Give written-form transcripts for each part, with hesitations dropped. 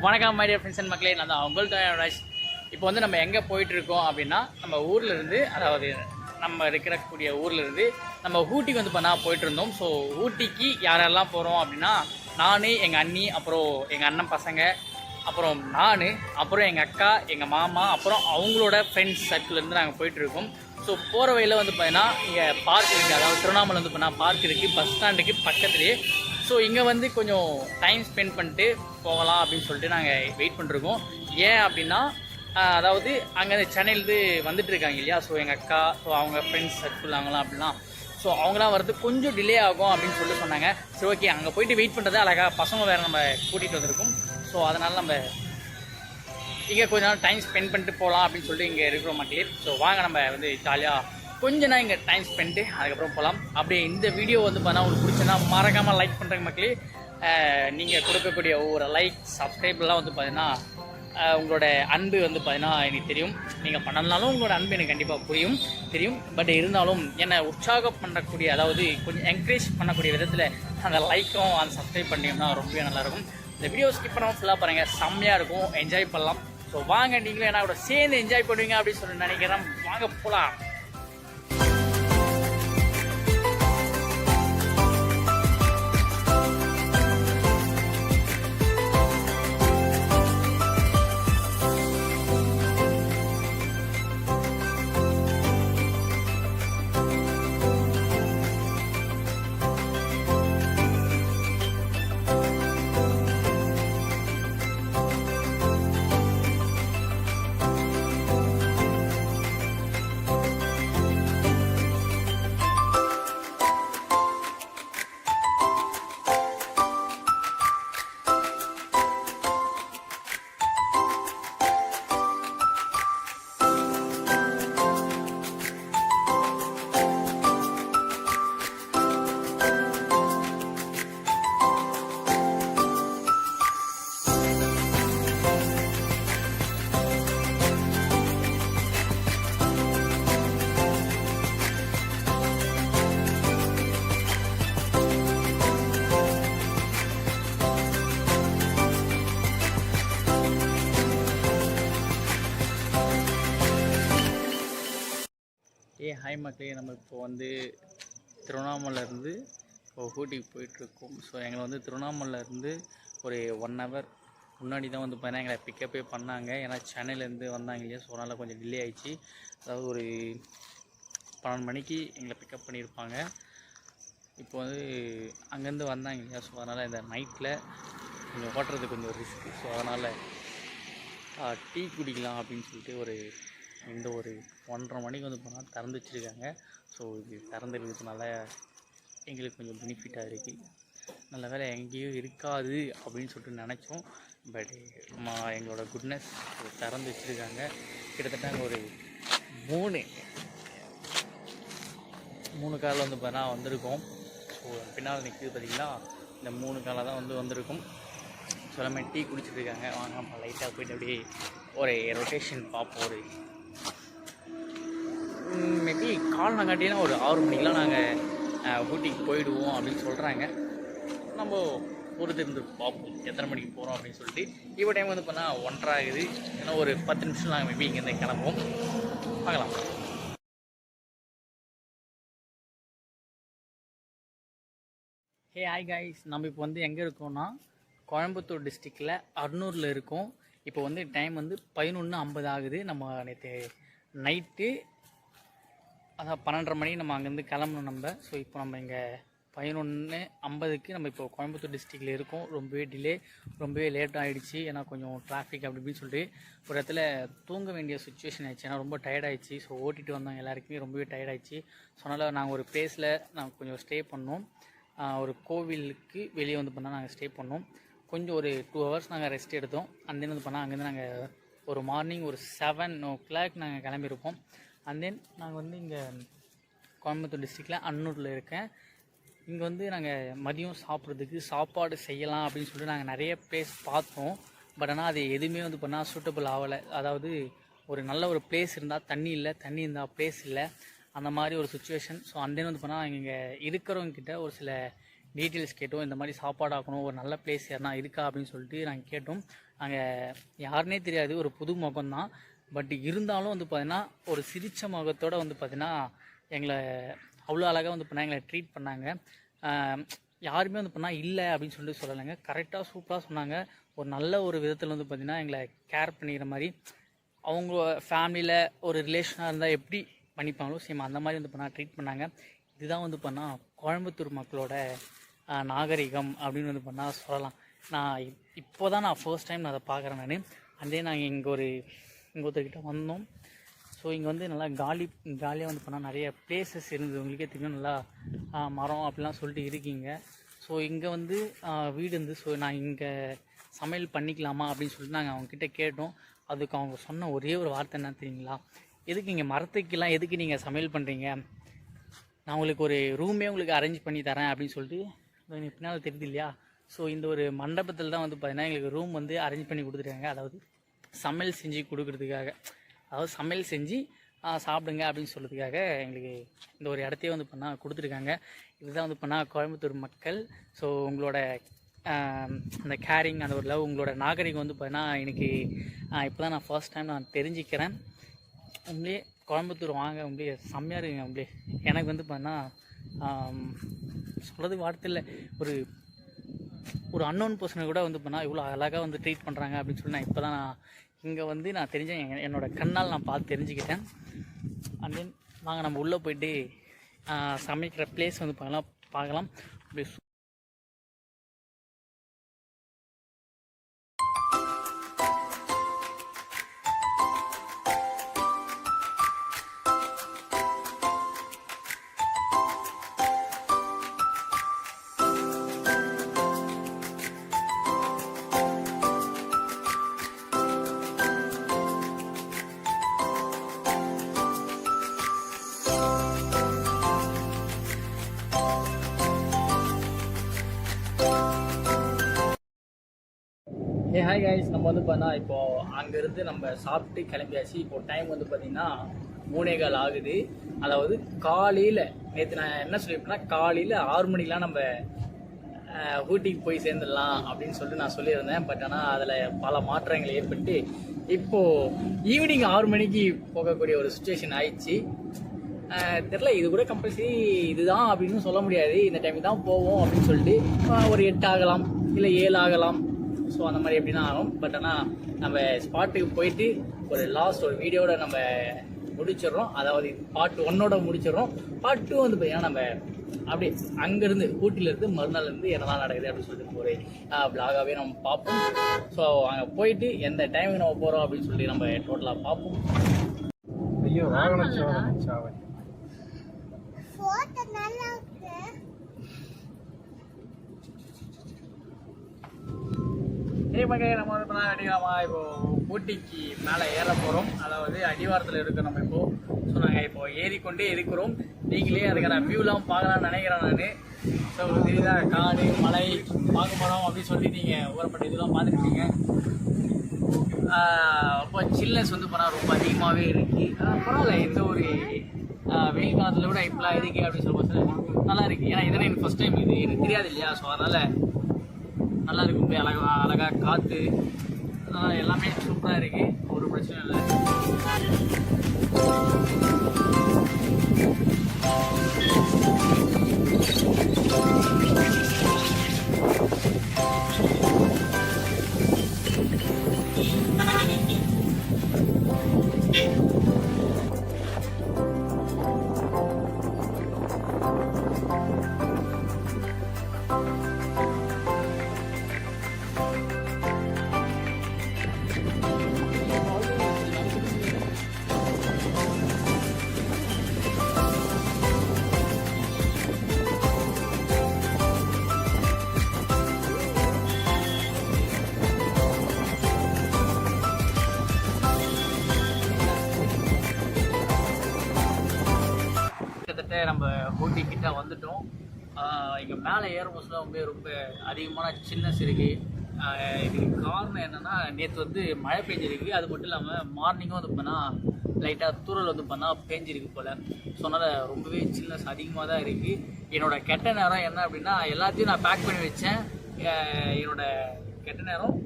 வணக்கம் my dear friends and மக்களே, நான் தான் உங்கள் ராஜ். இப்போ வந்து நம்ம எங்கே போயிட்டுருக்கோம் அப்படின்னா, நம்ம ஊர்லேருந்து, அதாவது நம்ம இருக்கக்கூடிய ஊர்லேருந்து நம்ம ஊட்டிக்கு வந்து போயிட்டு இருந்தோம். ஸோ ஊட்டிக்கு யாரெல்லாம் போகிறோம் அப்படின்னா, நான், எங்கள் அண்ணி, அப்புறம் எங்கள் அண்ணன் பசங்க, அப்புறம் நான், அப்புறம் எங்கள் அக்கா, எங்கள் மாமா, அப்புறம் அவங்களோட ஃப்ரெண்ட்ஸ் சர்க்கிள்லேருந்து நாங்கள் போயிட்டுருக்கோம். ஸோ போகிற வழியில் வந்து பார்த்தீங்கன்னா இங்கே பார்க் இருக்குது, அதாவது திருவண்ணாமலை வந்து பார்த்தீங்கன்னா பார்க் இருக்குது, பஸ் ஸ்டாண்டுக்கு பக்கத்துலேயே. ஸோ இங்கே வந்து கொஞ்சம் டைம் ஸ்பெண்ட் பண்ணிட்டு போகலாம் அப்படின்னு சொல்லிட்டு நாங்கள் வெயிட் பண்ணிருக்கோம். ஏன் அப்படின்னா, அதாவது அங்கே சென்னையிலேருந்து வந்துட்டு இருக்காங்க இல்லையா, ஸோ எங்கள் அக்கா, ஸோ அவங்க ஃப்ரெண்ட்ஸ் சர்க்கிள் அவங்களாம் அப்படின்னா, ஸோ அவங்களாம் வரது கொஞ்சம் டிலே ஆகும் அப்படின்னு சொல்லிட்டு சொன்னாங்க. சரி, ஓகே, அங்கே போயிட்டு வெயிட் பண்ணுறது அழகாக, பசங்க வேறு நம்ம கூட்டிகிட்டு வந்திருக்கோம். ஸோ அதனால் நம்ம இங்கே கொஞ்ச நாள் டைம் ஸ்பெண்ட் பண்ணிட்டு போகலாம் அப்படின்னு சொல்லிட்டு இங்கே இருக்கிற மக்களே. ஸோ வாங்க நம்ம வந்து ஜாலியாக கொஞ்ச நாள் இங்கே டைம் ஸ்பெண்ட்டு அதுக்கப்புறம் போகலாம். அப்படியே இந்த வீடியோ வந்து பார்த்தா உங்களுக்கு பிடிச்சனா மறக்காமல் லைக் பண்ணுறேங்க மக்களே. நீங்கள் கொடுக்கக்கூடிய ஒவ்வொரு லைக், சப்ஸ்கிரைப்லாம் வந்து பார்த்தீங்கன்னா உங்களோட அன்பு வந்து பார்த்தீங்கன்னா எனக்கு தெரியும். நீங்கள் பண்ணலனாலும் உங்களோட அன்பு எனக்கு கண்டிப்பாக தெரியும். பட் இருந்தாலும் என்னை உற்சாகம் பண்ணக்கூடிய, அதாவது கொஞ்சம் என்கரேஜ் பண்ணக்கூடிய விதத்தில் அந்த லைக்கும் அந்த சப்ஸ்கிரைப் பண்ணிங்கன்னா ரொம்பவே நல்லாயிருக்கும். இந்த வீடியோ ஸ்கிப் பண்ணாமல் ஃபுல்லாக பாருங்கள், செம்மையாக இருக்கும், என்ஜாய் பண்ணலாம். ஸோ வாங்க, நீங்களும் என்ன கூட சேர்ந்து என்ஜாய் பண்ணுவீங்க அப்படின்னு சொல்லி நினைக்கிறேன். வாங்க போகலாம். ஹாய் மக்களே, நம்ம இப்போ வந்து திருவண்ணாமலையிலேருந்து இப்போ ஊட்டிக்கு போயிட்டுருக்கோம். ஸோ எங்களை வந்து திருவண்ணாமலையிலேருந்து ஒரு 1 hour முன்னாடி தான் வந்து பார்த்தீங்கன்னா எங்களை பிக்கப்பே பண்ணாங்க. ஏன்னா சென்னையிலேருந்து வந்தாங்க இல்லையா, ஸோ அதனால் கொஞ்சம் டிலே ஆகிடுச்சு. அதாவது ஒரு 12 மணிக்கு எங்களை பிக்கப் பண்ணியிருப்பாங்க. இப்போ வந்து அங்கேருந்து வந்தாங்க இல்லையா, ஸோ அதனால் இந்த நைட்டில் கொஞ்சம் ஓட்டுறது கொஞ்சம் ரிஸ்க்கு. ஸோ அதனால் டீ குடிக்கலாம் அப்படின்னு சொல்லிட்டு ஒரு 1:30 மணிக்கு வந்து போனால் திறந்து வச்சுருக்காங்க. ஸோ இது திறந்து இருக்கிறதுனால எங்களுக்கு கொஞ்சம் பெனிஃபிட்டாக இருக்குது. நல்ல வேலை எங்கேயும் இருக்காது அப்படின்னு சொல்லிட்டு நினச்சோம். பட் எங்களோட குட்னஸ் திறந்து வச்சுருக்காங்க. கிட்டத்தட்ட அங்கே ஒரு 3 காரில் வந்து பார்த்தா வந்திருக்கோம். ஸோ பின்னால் நிற்கிது பார்த்திங்கன்னா, இந்த 3 காரில் தான் வந்திருக்கும். ஸோ எல்லாமே டீ குடிச்சிட்ருக்காங்க. வாங்க நம்ம லைட்டாக போய்ட்டு அப்படியே ஒரு ரொட்டேஷன் பார்ப்போம். மேபி காலங்காட்டினா ஒரு 6 மணிக்கெலாம் நாங்கள் ஊட்டிக்கு போயிடுவோம் அப்படின்னு சொல்கிறாங்க. நம்ம பொறுத்திருந்து பார்ப்போம் எத்தனை மணிக்கு போகிறோம் அப்படின்னு சொல்லிட்டு. இப்போ டைம் வந்து பார்த்தா 1:30 ஆகுது. ஏன்னா ஒரு 10 நிமிஷம் நாங்கள் மேபி இங்கேருந்து கிளம்புவோம். பார்க்கலாம். ஹாய் காய்ஸ், நம்ம இப்போ வந்து எங்கே இருக்கோம்னா கோயம்புத்தூர் டிஸ்ட்ரிக்டில் அர்னூரில் இருக்கோம். இப்போ வந்து டைம் வந்து 11:50 ஆகுது. நம்ம நேற்று நைட்டு அதான் 12:30 மணி நம்ம அங்கேருந்து கிளம்பணும் நம்ம. ஸோ இப்போ நம்ம இங்கே 11:50க்கு நம்ம இப்போ கோயம்புத்தூர் டிஸ்ட்ரிக்டில் இருக்கோம். ரொம்பவே லேட் ஆகிடுச்சு. ஏன்னா கொஞ்சம் டிராஃபிக் அப்படி இப்படின்னு சொல்லிட்டு ஒரு இடத்துல தூங்க வேண்டிய சுச்சுவேஷன் ஆயிடுச்சு. ஏன்னா ரொம்ப டயர்டாயிடுச்சு. ஸோ ஓட்டிகிட்டு வந்தாங்க எல்லாருக்குமே ரொம்பவே டயர்டாயிடுச்சு. ஸோ அதனால் நாங்கள் ஒரு பிளேஸில் நாங்கள் கொஞ்சம் ஸ்டே பண்ணோம். ஒரு கோவிலுக்கு வெளியே வந்து பண்ணால் நாங்கள் ஸ்டே பண்ணோம். கொஞ்சம் ஒரு 2 hours நாங்கள் ரெஸ்ட் எடுத்தோம். தென் வந்து பண்ணால் அங்கேருந்து நாங்கள் ஒரு மார்னிங் ஒரு 7 o'clock நாங்கள் கிளம்பியிருப்போம். தென் நாங்கள் வந்து இங்கே கோயம்புத்தூர் டிஸ்ட்ரிக்டில் அன்னூரில் இருக்கேன். இங்கே வந்து நாங்கள் மதியம் சாப்பிட்றதுக்கு சாப்பாடு செய்யலாம் அப்படின்னு சொல்லிட்டு நாங்கள் நிறைய பிளேஸ் பார்த்தோம். பட் ஆனால் அது எதுவுமே வந்து பண்ணால் சூட்டபிள் ஆகலை. அதாவது ஒரு நல்ல ஒரு பிளேஸ் இருந்தால் தண்ணி இல்லை, தண்ணி இருந்தால் பிளேஸ் இல்லை, அந்த மாதிரி ஒரு சுச்சுவேஷன். ஸோ தென் வந்து பண்ணால் இங்கே இருக்கிறவங்கக்கிட்ட ஒரு சில டீட்டெயில்ஸ் கேட்டோம். இந்த மாதிரி சாப்பாடு ஆக்கணும், ஒரு நல்ல பிளேஸ் யாருனா இருக்கா அப்படின்னு சொல்லிட்டு நாங்கள் கேட்டோம். அங்கே யாருன்னே தெரியாது, ஒரு புது முகம்தான். பட் இருந்தாலும் வந்து பார்த்தீங்கன்னா ஒரு சிரித்த முகத்தோடு வந்து பார்த்தீங்கன்னா எங்களை அவ்வளோ அழகாக வந்து பண்ணால் எங்களை ட்ரீட் பண்ணாங்க. யாருமே வந்து பண்ணால் இல்லை அப்படின்னு சொல்லிட்டு சொல்லலைங்க, கரெக்டாக சூப்பராக சொன்னாங்க. ஒரு நல்ல ஒரு விதத்தில் வந்து பார்த்திங்கன்னா எங்களை கேர் பண்ணிக்கிற மாதிரி, அவங்க ஃபேமிலியில் ஒரு ரிலேஷனாக இருந்தால் எப்படி பண்ணிப்பாங்களோ சேம் அந்த மாதிரி வந்து பண்ணால் ட்ரீட் பண்ணாங்க. இதுதான் வந்து பண்ணால் கோயம்புத்தூர் மக்களோட நாகரிகம் அப்படின்னு வந்து பண்ணால் சொல்லலாம். நான் இப்போ தான் நான் ஃபர்ஸ்ட் டைம் நான் அதை பார்க்குறேன். நாங்கள் நாங்கள் ஒருத்தர்கிட்ட வந்தோம். ஸோ இங்கே வந்து நல்லா காலியாக வந்து பண்ணால் நிறைய பிளேசஸ் இருந்தது, உங்களுக்கே தெரியும், நல்லா மரம் அப்படிலாம் சொல்லிட்டு இருக்கீங்க. ஸோ இங்கே வந்து வீடு இருந்து, ஸோ நான் இங்கே சமையல் பண்ணிக்கலாமா அப்படின்னு சொல்லிட்டு நாங்கள் அவங்கக்கிட்ட கேட்டோம். அதுக்கு அவங்க சொன்ன ஒரே ஒரு வார்த்தை என்ன தெரியுங்களா, எதுக்கு இங்கே மரத்துக்கெல்லாம் எதுக்கு நீங்கள் சமையல் பண்ணுறீங்க, நான் உங்களுக்கு ஒரு ரூமே உங்களுக்கு அரேஞ்ச் பண்ணி தரேன் அப்படின்னு சொல்லிட்டு எனக்கு பின்னால் தெரியுது இல்லையா. ஸோ இந்த ஒரு மண்டபத்தில் தான் வந்து பார்த்தீங்கன்னா எங்களுக்கு ரூம் வந்து அரேஞ்ச் பண்ணி கொடுத்துருக்காங்க. அதாவது சமையல் செஞ்சு கொடுக்குறதுக்காக, அதாவது சமையல் செஞ்சு சாப்பிடுங்க அப்படின்னு சொல்கிறதுக்காக எங்களுக்கு இந்த ஒரு இடத்தையே வந்து பண்ணால் கொடுத்துருக்காங்க. இதுதான் வந்து பண்ணால் கோயம்புத்தூர் மக்கள். ஸோ உங்களோட அந்த கேரிங், அந்த ஒரு லவ், உங்களோட நாகரிகம் வந்து பார்த்தீங்கன்னா எனக்கு இப்போ தான் நான் ஃபர்ஸ்ட் டைம் நான் தெரிஞ்சுக்கிறேன். உங்களே கோயம்புத்தூர் வாங்க, உங்களே செம்மையாக இருக்குங்க. உங்களே எனக்கு வந்து பார்த்தீங்கன்னா சொல்கிறதுக்கு வார்த்தை இல்லை. ஒரு அன்னோன் பர்சனை கூட வந்து பண்ணால் இவ்வளோ அழகாக வந்து ட்ரீட் பண்ணுறாங்க அப்படின்னு சொல்லி நான் இப்போ தான் இங்கே வந்து நான் தெரிஞ்சேன், என்னோடய கண்ணால் நான் பார்த்து தெரிஞ்சுக்கிட்டேன். அண்ட் தென் வாங்க நம்ம உள்ளே போயிட்டு சமைக்கிற பிளேஸ் வந்து பார்க்கலாம். அப்படியே ஹாய் கைஸ், நம்ம வந்து பார்த்தா இப்போது அங்கேருந்து நம்ம சாப்பிட்டு கிளம்பியாச்சு. இப்போது டைம் வந்து பார்த்திங்கன்னா 3:15 ஆகுது. அதாவது காலையில், நேற்று நான் என்ன சொல்லியிருப்பேன்னா காலையில் 6 மணிக்கெலாம் நம்ம ஊட்டிக்கு போய் சேர்ந்துடலாம் அப்படின்னு சொல்லிட்டு நான் சொல்லியிருந்தேன். பட் ஆனால் அதில் பல மாற்றங்கள் ஏற்பட்டு இப்போது ஈவினிங் 6 மணிக்கு போகக்கூடிய ஒரு சுச்சுவேஷன் ஆயிடுச்சு. தெரில, இது கூட கம்பல்சரி இதுதான் அப்படின்னு சொல்ல முடியாது. இந்த டைம் தான் போவோம் அப்படின்னு சொல்லிட்டு ஒரு 8 ஆகலாம், இல்லை 7 ஆகலாம். ஸோ அந்த மாதிரி எப்படின்னா ஆகும். பட் ஆனால் நம்ம ஸ்பாட்டுக்கு போயிட்டு ஒரு லாஸ்ட் ஒரு வீடியோட நம்ம முடிச்சிடுறோம். அதாவது பார்ட் 1 முடிச்சிடுறோம். பார்ட் 2 வந்து பார்த்தீங்கன்னா நம்ம அப்படியே அங்கேருந்து ஊட்டிலேருந்து மறுநாள்லேருந்து என்னதான் நடக்குது அப்படின்னு சொல்லிட்டு ஒரு பிளாகாகவே நம்ம பார்ப்போம். ஸோ அங்கே போயிட்டு எந்த டைமுக்கு நம்ம போகிறோம் அப்படின்னு சொல்லி நம்ம டோட்டலாக பார்ப்போம். ஐயோ மக்களே, நம்ம வந்து அடிவாரமா இப்போ ஊட்டிக்கு மேலே ஏற போகிறோம். அதாவது அடிவாரத்தில் இருக்கோம் நம்ம இப்போது. ஸோ நாங்கள் இப்போ ஏறிக்கொண்டே இருக்கிறோம். நீங்களே அதுக்கான வியூலாம் பார்க்கலாம்னு நினைக்கிறேன் நான். ஸோ தெரியுதா, காடு, மலை, பார்க்க போகிறோம் அப்படின்னு சொல்லி நீங்கள் ஊரப்பட்ட இதெல்லாம் பார்த்துருப்பீங்க. அப்போ சில்னஸ் வந்து போனால் ரொம்ப அதிகமாகவே இருக்குது. பரவாயில்ல, இந்த ஒரு வெயில் காலத்தில் கூட இப்போலாம் இருக்குது அப்படின்னு சொல்லும்போது நல்லா இருக்குது. ஏன்னா இதெல்லாம் எனக்கு ஃபஸ்ட் டைம், இது எனக்கு தெரியாது இல்லையா. ஸோ அதனால் நல்லா இருக்கும். போய் அழகாக காற்று எல்லாமே சூப்பராக இருக்குது, ஒரு பிரச்சனை இல்லை. நம்ம ஊட்டி கிட்ட வந்துட்டோம். இங்கே மேலே ஏறும்போது ரொம்ப அதிகமான சில்னஸ் இருக்குது. இதுக்கு காரணம் என்னென்னா, நேற்று வந்து மழை பெஞ்சிருக்கு. அது மட்டும் இல்லாமல் மார்னிங்கும் வந்து பண்ணால் லைட்டாக தூரல் வந்து பண்ணால் பெஞ்சிருக்கு போல். ஸோ அதனால் ரொம்பவே சில்னஸ் அதிகமாக தான் இருக்குது. என்னோடய கெட்ட நேரம் என்ன அப்படின்னா, எல்லாத்தையும் நான் பேக் பண்ணி வச்சேன். என்னோடய கெட்ட நேரம்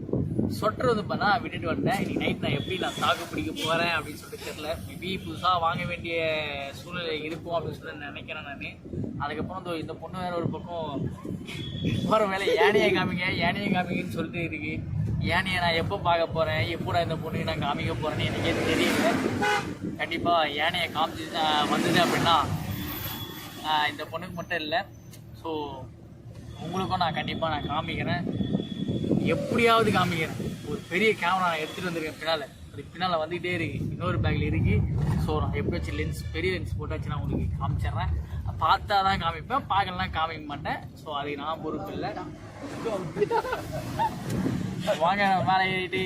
சொட்டர் வந்து பண்ணா விட்டுட்டு வந்தேன். இன்னைக்கு நைட் நான் எப்படி நான் தாக்கு பிடிக்க போகிறேன் அப்படின்னு சொல்லிட்டு தெரியல. மேபி புதுசாக வாங்க வேண்டிய சூழ்நிலை இருக்கும் அப்படின்னு சொல்லி நினைக்கிறேன் நான். அதுக்கப்புறம் இந்த பொண்ணு வேறு ஒரு பக்கம் போகிற வேலை யானையை காமிங்கன்னு சொல்லிட்டு இருக்கு. யானையை நான் எப்போ பார்க்க போகிறேன், எப்போ இந்த பொண்ணுக்கு நான் காமிக்க போகிறேன்னு எனக்கே தெரியல. கண்டிப்பாக யானையை காமிச்சு வந்தது அப்படின்னா இந்த பொண்ணுக்கு மட்டும் இல்லை, ஸோ உங்களுக்கும் நான் கண்டிப்பாக காமிக்கிறேன். எப்படியாவது காமிக்கிறேன். ஒரு பெரிய கேமரா நான் எடுத்துகிட்டு வந்திருக்கேன் பின்னால், அதுக்கு பின்னால் வந்துக்கிட்டே இருக்குது, இன்னொரு பேக்கில் இருக்குது. ஸோ நான் எப்படியாச்சும் பெரிய லென்ஸ் போட்டாச்சு நான் உங்களுக்கு காமிச்சிட்றேன். பார்த்தா தான் காமிப்பேன், பார்க்கலாம் காமிக்க மாட்டேன். ஸோ அதுக்கு நான் பொறுப்பு இல்லை. வாங்க மேலே ஏறிட்டு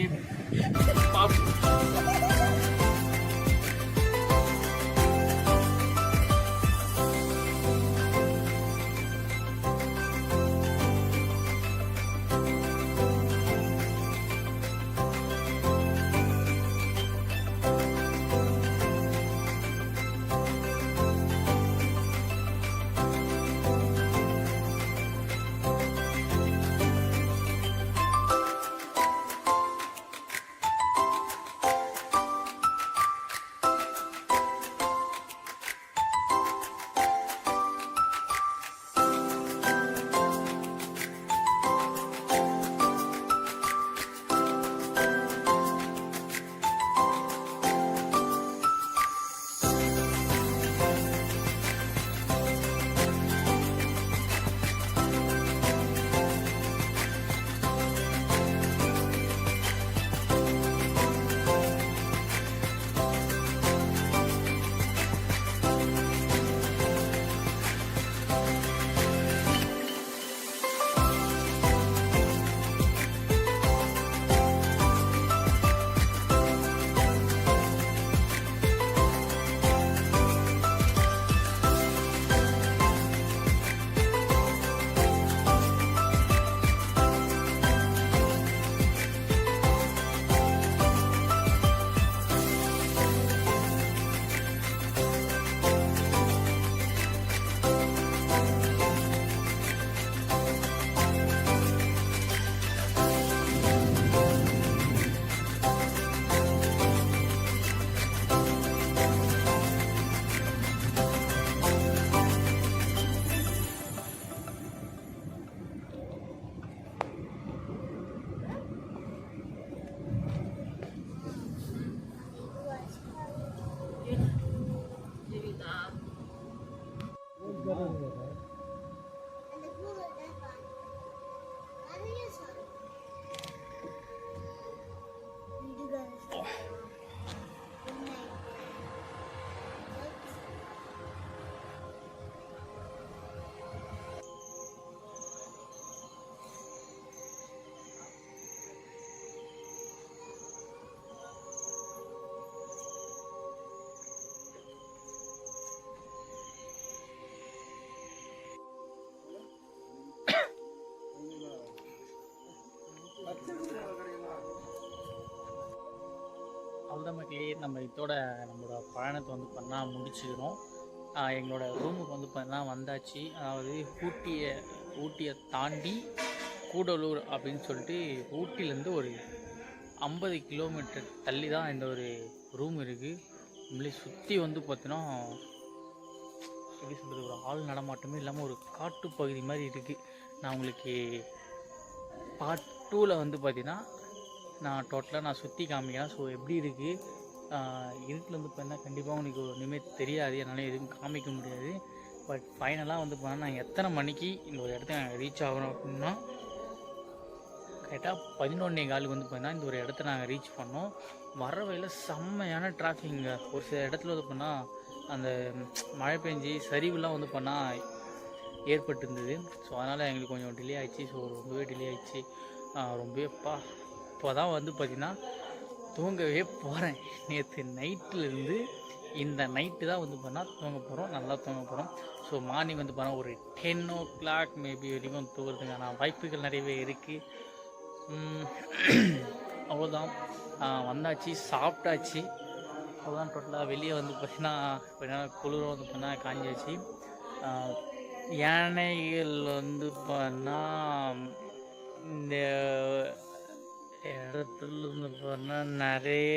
அவ்வளோதான் மக்களே. நம்ம இதோட நம்மளோட பயணத்தை வந்து பண்ணால் முடிச்சுக்கிறோம். எங்களோட ரூமுக்கு வந்து பார்த்தீங்கன்னா வந்தாச்சு. அதாவது ஊட்டியை தாண்டி கூடலூர் அப்படின்னு சொல்லிட்டு ஊட்டிலேருந்து ஒரு 50 கிலோமீட்டர் தள்ளி தான் இந்த ஒரு ரூம் இருக்குது. நம்மளே சுற்றி வந்து பார்த்தீங்கன்னா எப்படி சொல்கிறது, ஒரு ஆள் நடமாட்டமே இல்லாமல் ஒரு காட்டு பகுதி மாதிரி இருக்குது. நான் உங்களுக்கு பார்ட் 2ல் வந்து பார்த்தீங்கன்னா நான் டோட்டலாக சுற்றி காமிக்கிறேன். ஸோ எப்படி இருக்குது இருட்டில் வந்து பார்த்தீங்கன்னா கண்டிப்பாக உங்களுக்கு ஒன்றுமே தெரியாது, என்னால் எதுவும் காமிக்க முடியாது. பட் ஃபைனலாக வந்து பார்த்தீங்கன்னா நான் எத்தனை மணிக்கு இந்த ஒரு இடத்த ரீச் ஆகணும் அப்படின்னா கரெக்டாக 11:15 வந்து பார்த்தீங்கன்னா இந்த ஒரு இடத்த நாங்கள் ரீச் பண்ணோம். வர வழியில் செம்மையான டிராஃபிக்ங்க. ஒரு சில இடத்துல வந்து பண்ணால் அந்த மழை பெஞ்சி சரிவுலாம் வந்து பண்ணால் ஏற்பட்டிருந்தது. ஸோ அதனால் எங்களுக்கு கொஞ்சம் டிலே ஆகிடுச்சு. ஸோ ரொம்பவே டிலே ஆகிடுச்சு. ரொம்பவே இப்போ தான் வந்து பார்த்திங்கன்னா தூங்கவே போகிறேன். நேற்று நைட்டிலேருந்து இந்த நைட்டு தான் வந்து பண்ணால் தூங்க போகிறோம், நல்லா தூங்க போகிறோம். ஸோ மார்னிங் வந்து பண்ணால் ஒரு 10 o'clock மேபி வரைக்கும் தூங்குறதுக்கான வாய்ப்புகள் நிறையவே இருக்குது. அவ்வளோதான், வந்தாச்சு, சாப்பிட்டாச்சு. அவ்வளோதான். டோட்டலாக வெளியே வந்து பார்த்திங்கன்னா கொஞ்ச நேரம் குளிரும் வந்து பார்த்தீங்கன்னா காஞ்சாச்சு. யானைகள் வந்து பார்த்தா இந்த இடத்துல வந்து பார்த்தா நிறைய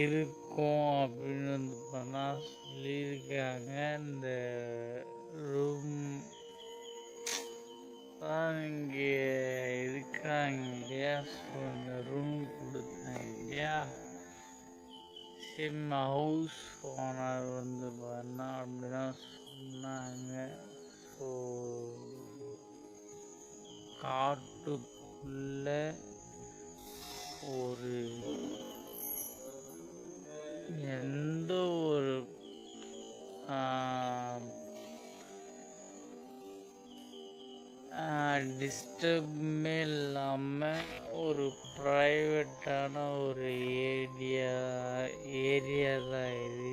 இருக்கும் அப்படின்னு வந்து பார்த்தா சொல்லியிருக்காங்க. இந்த ரூம் தான் இங்கே இருக்காங்க இல்லையா, ஸோ இந்த ரூம் கொடுத்தாங்க இல்லையா, சிம் ஹவுஸ் ஓனர் வந்து பார்த்தா அப்படிதான் சொன்னாங்க. ஸோ காட்டுக்குள்ள ஒரு எந்த ஒரு டிஸ்டர்புமே இல்லாமல் ஒரு ப்ரைவேட்டான ஒரு ஏரியா தான் இது.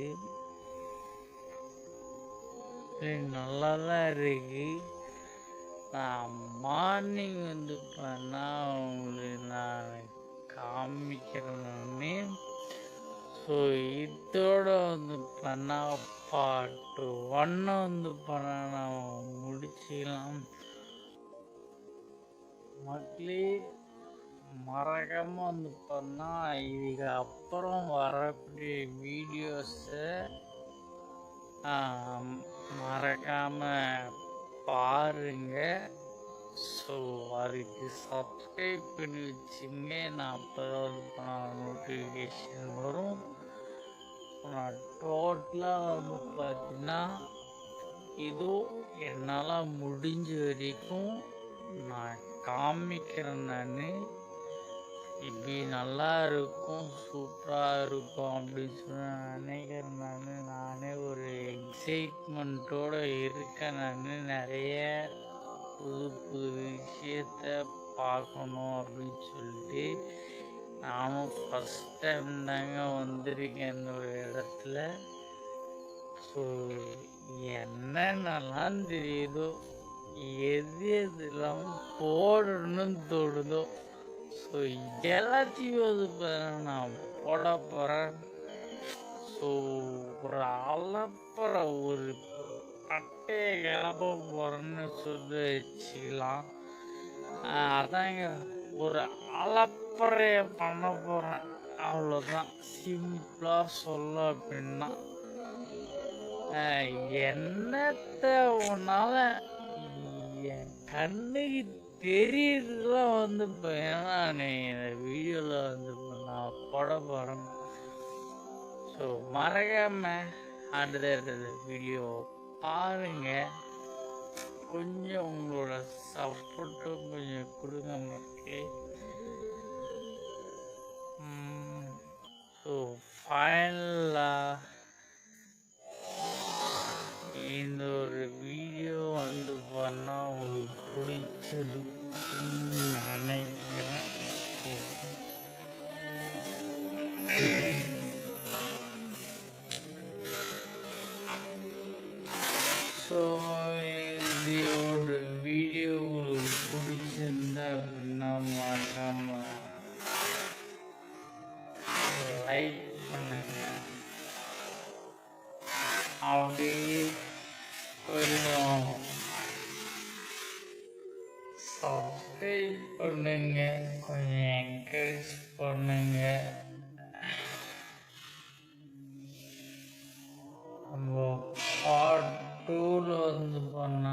நல்லா தான் இருக்கு. நான் மார்னிங் வந்து பண்ணால் உங்களுக்கு நான் காமிக்கிறேன். ஸோ இதோட வந்து பண்ணால் பார்ட் 1 வந்து பண்ணால் நான் முடிச்சிக்கலாம். மக்களே மறக்காம வந்து பண்ணால் இதுக்கு அப்புறம் வரக்கூடிய வீடியோஸை மறக்காம பாருங்க. ஸோ அதுக்கு சப்ஸ்கிரைப் பண்ணி வச்சுங்க. நான் அப்போ தான் நோட்டிஃபிகேஷன் வரும். நான் டோட்டலாக வந்து பார்த்தீங்கன்னா இதோ என்னால் முடிஞ்ச வரைக்கும் நான் காமிக்கிறேன். நான் இப்படி நல்லா இருக்கும், சூப்பராக இருக்கும் அப்படின்னு சொல்லி நினைக்கிறேன். நானே ஒரு எக்ஸைட்மெண்ட்டோடு இருக்கேன். நிறைய புது புது விஷயத்த பார்க்கணும் அப்படின்னு சொல்லிட்டு நானும் ஃபஸ்ட் டைம் தாங்க வந்திருக்கேன் இந்த ஒரு இடத்துல. ஸோ என்னென்னலாம் தெரியுதோ, எது எதுலாம் போடணும்னு தோணுதோ, ஸோ எல்லாத்தையும் வந்து நான் போட போகிறேன். ஸோ ஒரு அளப்புற ஒரு பட்டையை கிளப்ப போகிறேன்னு சொல்லி வச்சுக்கலாம். அதாங்க ஒரு அளப்பறைய பண்ண போகிறேன், அவ்வளோதான். சிம்பிளாக சொல்ல அப்படின்னா என்னத்தை உன்னால என் கண்ணுக்கு தெரியுதுலாம் வந்து ஏன்னா இந்த வீடியோவில் வந்து நான் போட போகிறேன். ஸோ மறக்காம அடுத்த வீடியோ பாருங்க. கொஞ்சம் உங்களோட சப்போர்ட்டும் கொஞ்சம் கொடுங்க மக்களே. ஸோ ஃபைனலாக இந்த ஒரு வீடியோ வந்து பண்ணால் உங்களுக்கு பிடிச்சிருக்குன்னு நினைக்கிறேன். ஸோ இதோட வீடியோ உங்களுக்கு பிடிச்சிருந்தா அப்படின்னா மறக்காம லைக் பண்ணுங்க. அப்படியே கொஞ்சம் சப்ஸ்கிரைப் பண்ணுங்க, கொஞ்சம் என்கரேஜ் பண்ணுங்க. நம்ம பார்ட் 2 வந்து பண்ண